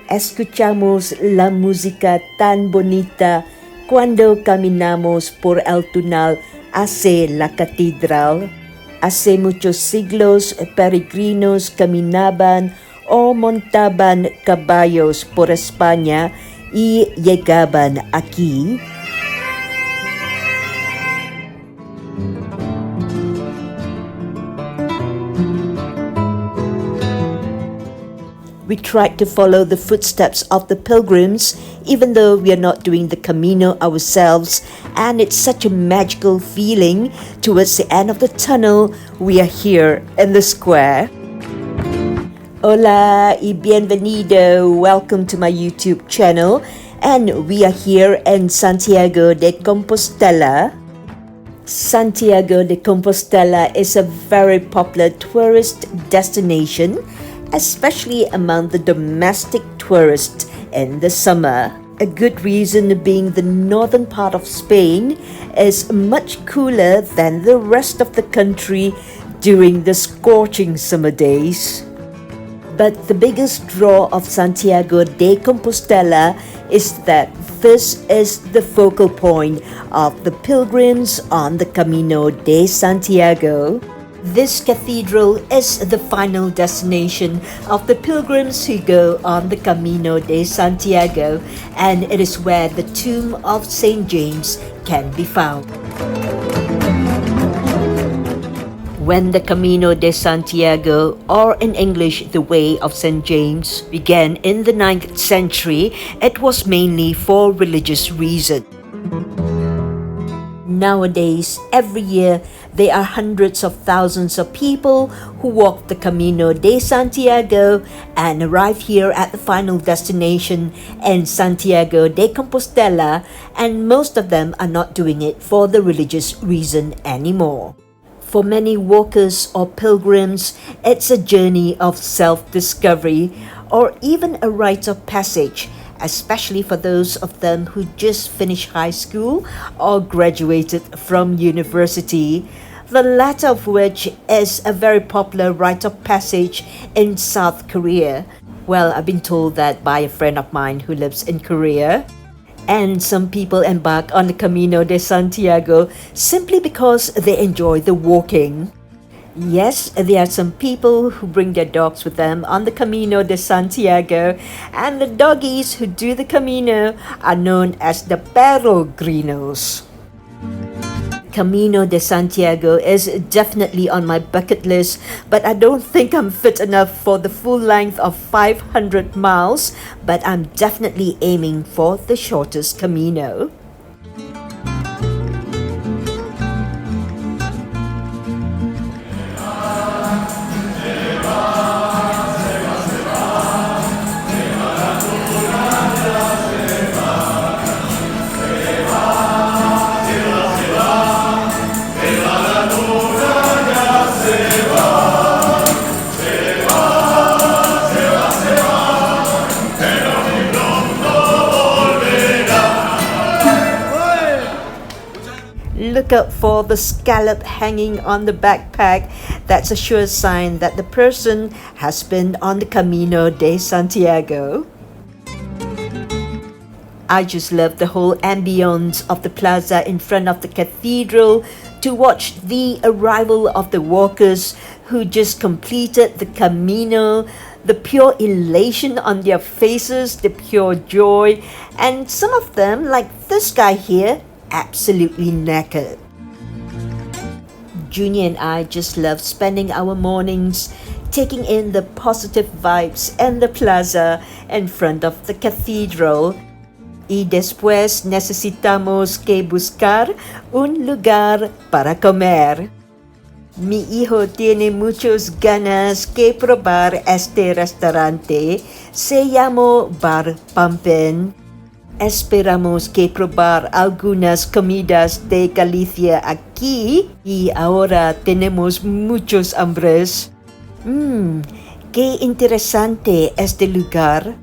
Escuchamos la música tan bonita cuando caminamos por el túnel hacia la catedral. Hace muchos siglos, peregrinos caminaban o montaban caballos por España y llegaban aquí. We tried to follow the footsteps of the pilgrims, even though we are not doing the Camino ourselves, and it's such a magical feeling. Towards the end of the tunnel, we are here in the square. Hola y bienvenido, welcome to my YouTube channel, and we are here in Santiago de Compostela. Santiago de Compostela is a very popular tourist destination, especially among the domestic tourists in the summer. A good reason being the northern part of Spain is much cooler than the rest of the country during the scorching summer days. But the biggest draw of Santiago de Compostela is that this is the focal point of the pilgrims on the Camino de Santiago. This cathedral is the final destination of the pilgrims who go on the Camino de Santiago, and it is where the tomb of Saint James can be found. When the Camino de Santiago, or in English the Way of St. James, began in the 9th century, it was mainly for religious reasons. Nowadays, every year, there are hundreds of thousands of people who walk the Camino de Santiago and arrive here at the final destination in Santiago de Compostela, and most of them are not doing it for the religious reason anymore. For many walkers or pilgrims, it's a journey of self-discovery or even a rite of passage, especially for those of them who just finished high school or graduated from university, the latter of which is a very popular rite of passage in South Korea. Well, I've been told that by a friend of mine who lives in Korea. And some people embark on the Camino de Santiago simply because they enjoy the walking. Yes, there are some people who bring their dogs with them on the Camino de Santiago, and the doggies who do the Camino are known as the peregrinos. Camino de Santiago is definitely on my bucket list, but I don't think I'm fit enough for the full length of 500 miles, but I'm definitely aiming for the shortest Camino. Look out for the scallop hanging on the backpack. That's a sure sign that the person has been on the Camino de Santiago. I just love the whole ambience of the plaza in front of the cathedral to watch the arrival of the walkers who just completed the Camino, the pure elation on their faces, the pure joy, and some of them, like this guy here, absolutely knackered. Junior and I just love spending our mornings taking in the positive vibes and the plaza in front of the cathedral. y después necesitamos que buscar un lugar para comer. Mi hijo tiene muchas ganas que probar este restaurante. Se llama Bar PAMPIN. Esperamos que probar algunas comidas de Galicia aquí y ahora tenemos muchos hambres. Qué interesante este lugar.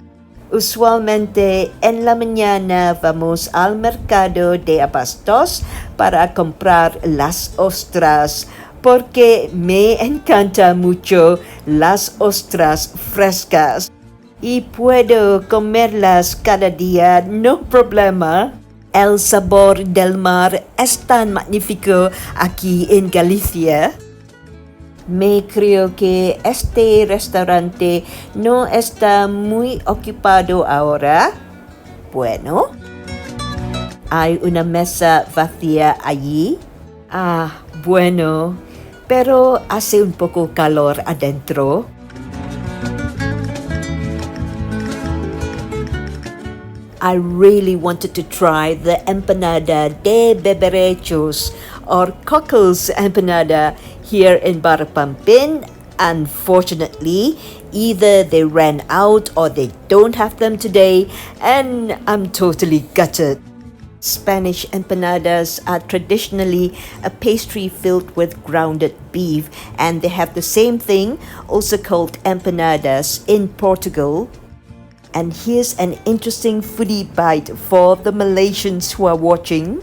Usualmente en la mañana vamos al mercado de abastos para comprar las ostras porque me encanta mucho las ostras frescas y puedo comerlas cada día, no problema. El sabor del mar es tan magnífico aquí en Galicia. Me creo que este restaurante no está muy ocupado ahora. Bueno, hay una mesa vacía allí. Bueno, pero hace un poco calor adentro. I really wanted to try the empanada de beberechos or cockles empanada here in Bar PAMPIN. Unfortunately, either they ran out or they don't have them today, and I'm totally gutted. Spanish empanadas are traditionally a pastry filled with grounded beef, and they have the same thing, also called empanadas, in Portugal. And here's an interesting foodie bite for the Malaysians who are watching.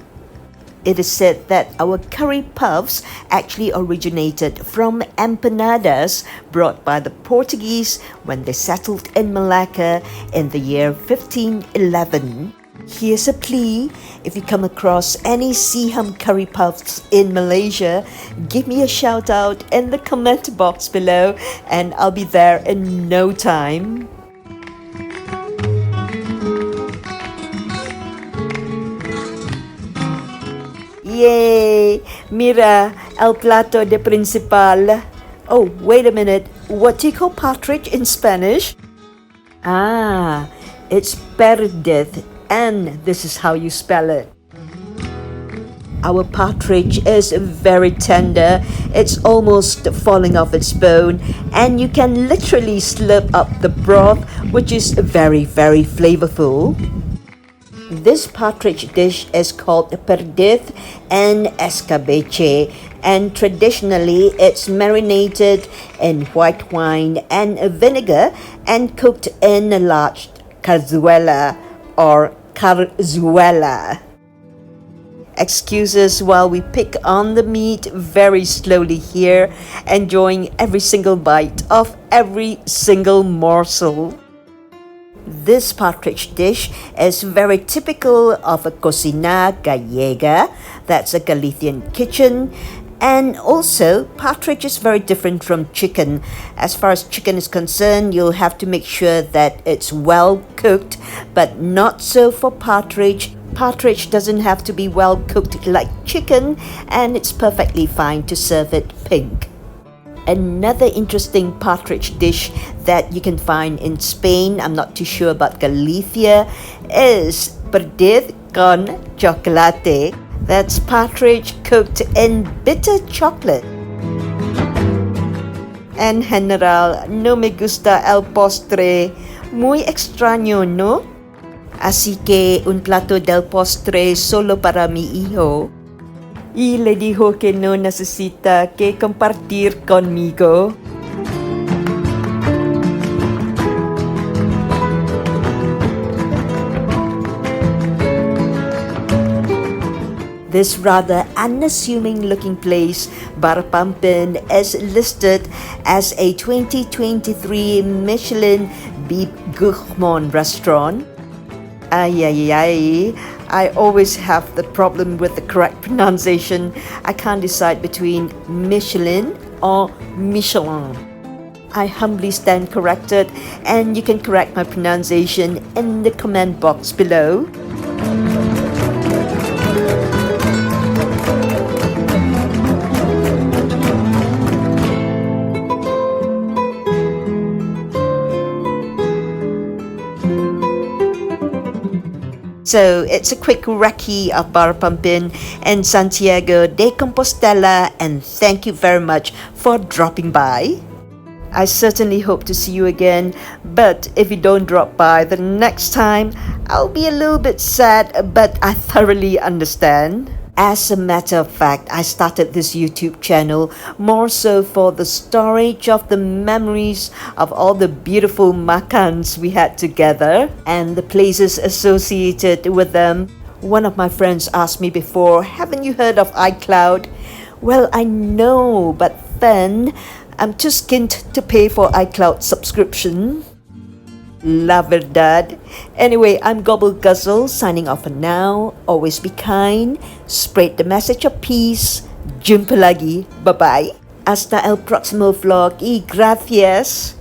It is said that our curry puffs actually originated from empanadas brought by the Portuguese when they settled in Malacca in the year 1511. Here's a plea: if you come across any Siham curry puffs in Malaysia, give me a shout out in the comment box below and I'll be there in no time. Yay! Mira, el plato de principal. Oh, wait a minute. What do you call partridge in Spanish? It's perdiz, and this is how you spell it. Our partridge is very tender. It's almost falling off its bone, and you can literally slurp up the broth, which is very, very flavorful. This partridge dish is called perdiz and escabeche, and traditionally it's marinated in white wine and vinegar and cooked in a large cazuela or carzuela. Excuse us while we pick on the meat very slowly here, enjoying every single bite of every single morsel. This partridge dish is very typical of a cocina gallega, that's a Galician kitchen, and also partridge is very different from chicken. As far as chicken is concerned, you'll have to make sure that it's well cooked, but not so for partridge. Partridge doesn't have to be well cooked like chicken, and it's perfectly fine to serve it pink. Another interesting partridge dish that you can find in Spain, I'm not too sure about Galicia, is perdiz con chocolate. That's partridge cooked in bitter chocolate. En general, no me gusta el postre. Muy extraño, ¿no? Así que un plato del postre solo para mi hijo. Y le dijo que no necesita que compartir conmigo. This rather unassuming looking place, Bar PAMPIN, is listed as a 2023 Michelin Bib Gourmand restaurant. I always have the problem with the correct pronunciation. I can't decide between Michelin or Michelin. I humbly stand corrected, and you can correct my pronunciation in the comment box below. So it's a quick recce of PAMPIN and Santiago de Compostela, and thank you very much for dropping by. I certainly hope to see you again, but if you don't drop by the next time, I'll be a little bit sad, but I thoroughly understand. As a matter of fact, I started this YouTube channel more so for the storage of the memories of all the beautiful makans we had together and the places associated with them. One of my friends asked me before, haven't you heard of iCloud? Well, I know, but then I'm too skint to pay for iCloud subscription. La verdad. Anyway, I'm Gobble Guzzle signing off for now. Always be kind. Spread the message of peace. Jumpa lagi. Bye-bye. Hasta el próximo vlog y gracias.